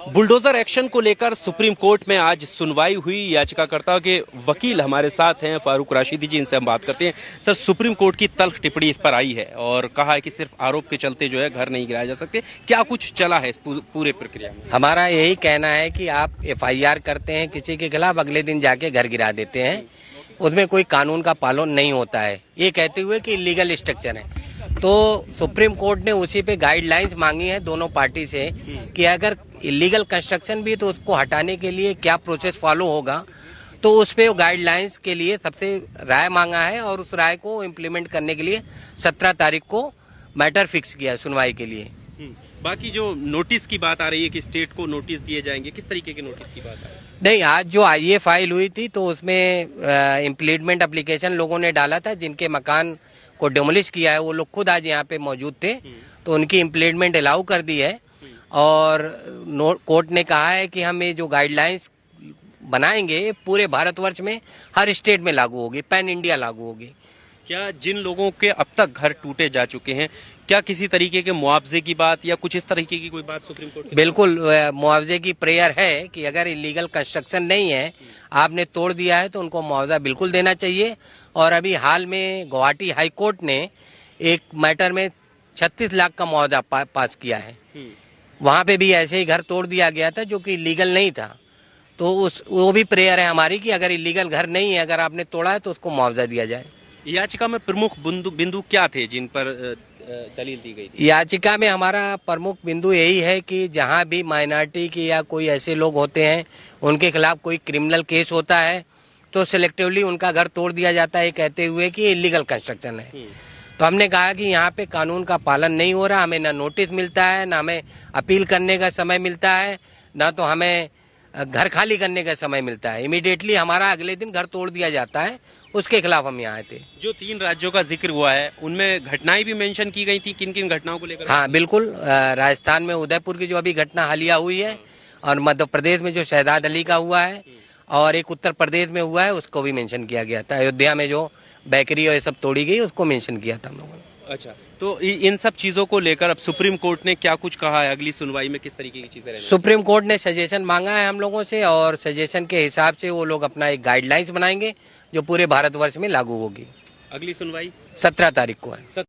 Bulldozer action को लेकर supreme court में आज सुनवाई हुई। याचिकाकर्ता के वकील हमारे साथ हैं, फारूक राशिदी जी, इनसे हम बात करते हैं। सर, सुप्रीम कोर्ट की तल्ख टिप्पणी इस पर आई है और कहा है कि सिर्फ आरोप के चलते जो है घर नहीं गिराए जा सकते। क्या कुछ चला है इस पूरे प्रक्रिया में? हमारा यही कहना है कि आप एफआईआर करते हैं किसी के खिलाफ, अगले दिन जाके घर गिरा देते हैं, उसमें कोई कानून का पालन नहीं होता है, ये कहते हुए कि इलीगल स्ट्रक्चर है। तो सुप्रीम कोर्ट ने उसी पे गाइडलाइंस मांगी है दोनों पार्टी से कि अगर इलीगल कंस्ट्रक्शन भी तो उसको हटाने के लिए क्या प्रोसेस फॉलो होगा, तो उस पे गाइडलाइंस के लिए सबसे राय मांगा है और उस राय को इम्प्लीमेंट करने के लिए 17 तारीख को मैटर फिक्स किया है सुनवाई के लिए। बाकी जो नोटिस की बात आ रही है कि स्टेट को नोटिस दिए जाएंगे, किस तरीके के नोटिस की बात आ रही है? नहीं, आज जो आईए फाइल हुई थी तो उसमें इम्प्लीमेंट एप्लीकेशन लोगों ने डाला था, जिनके मकान को डिमोलिश किया है वो लोग खुद आज यहाँ पे मौजूद थे, तो उनकी इम्प्लीमेंट अलाउ कर दी है। और कोर्ट ने कहा है कि हम ये जो गाइडलाइंस बनाएंगे पूरे भारतवर्ष में हर स्टेट में लागू होगी, पैन इंडिया लागू होगी। क्या जिन लोगों के अब तक घर टूटे जा चुके हैं, क्या किसी तरीके के मुआवजे की बात या कुछ इस तरीके की कोई बात सुप्रीम कोर्ट? बिल्कुल, मुआवजे की प्रेयर है कि अगर इलीगल कंस्ट्रक्शन नहीं है, आपने तोड़ दिया है, तो उनको मुआवजा बिल्कुल देना चाहिए। और अभी हाल में गुवाहाटी हाई कोर्ट ने एक मैटर में 36 लाख का मुआवजा पास किया है। वहां पे भी ऐसे ही घर तोड़ दिया गया था जो कि इलीगल नहीं था। तो वो भी प्रेयर है हमारी कि अगर इलीगल घर नहीं है, अगर आपने तोड़ा है, तो उसको मुआवजा दिया जाए। याचिका में प्रमुख बिंदु क्या थे जिन पर दलील दी गई थी? याचिका में हमारा प्रमुख बिंदु यही है कि जहां भी माइनॉरिटी की या कोई ऐसे लोग होते हैं, उनके खिलाफ कोई क्रिमिनल केस होता है, तो सिलेक्टिवली उनका घर तोड़ दिया जाता है, कहते हुए कि इलीगल कंस्ट्रक्शन है। तो हमने कहा कि यहाँ पे कानून का पालन नहीं हो रहा, हमें ना नोटिस मिलता है, ना हमें अपील करने का समय मिलता है, ना तो हमें घर खाली करने का समय मिलता है। इमीडिएटली हमारा अगले दिन घर तोड़ दिया जाता है, उसके खिलाफ हम यहाँ आए थे। जो 3 राज्यों का जिक्र हुआ है, उनमें घटनाएं भी मेंशन की गई थी, किन किन घटनाओं को लेकर? हाँ बिल्कुल, राजस्थान में उदयपुर की जो अभी घटना हालिया हुई है, और मध्य प्रदेश में जो शहजाद अली का हुआ है, और एक उत्तर प्रदेश में हुआ है, उसको भी मेंशन किया गया था। अयोध्या में जो बेकरी और ये सब तोड़ी गई, उसको मेंशन किया था हम लोगों ने। अच्छा, तो इन सब चीजों को लेकर अब सुप्रीम कोर्ट ने क्या कुछ कहा है? अगली सुनवाई में किस तरीके की चीजें रहेंगी? सुप्रीम कोर्ट ने सजेशन मांगा है हम लोगों से, और सजेशन के हिसाब से वो लोग अपना एक गाइडलाइंस बनाएंगे जो पूरे भारतवर्ष में लागू होगी। अगली सुनवाई 17 तारीख को है।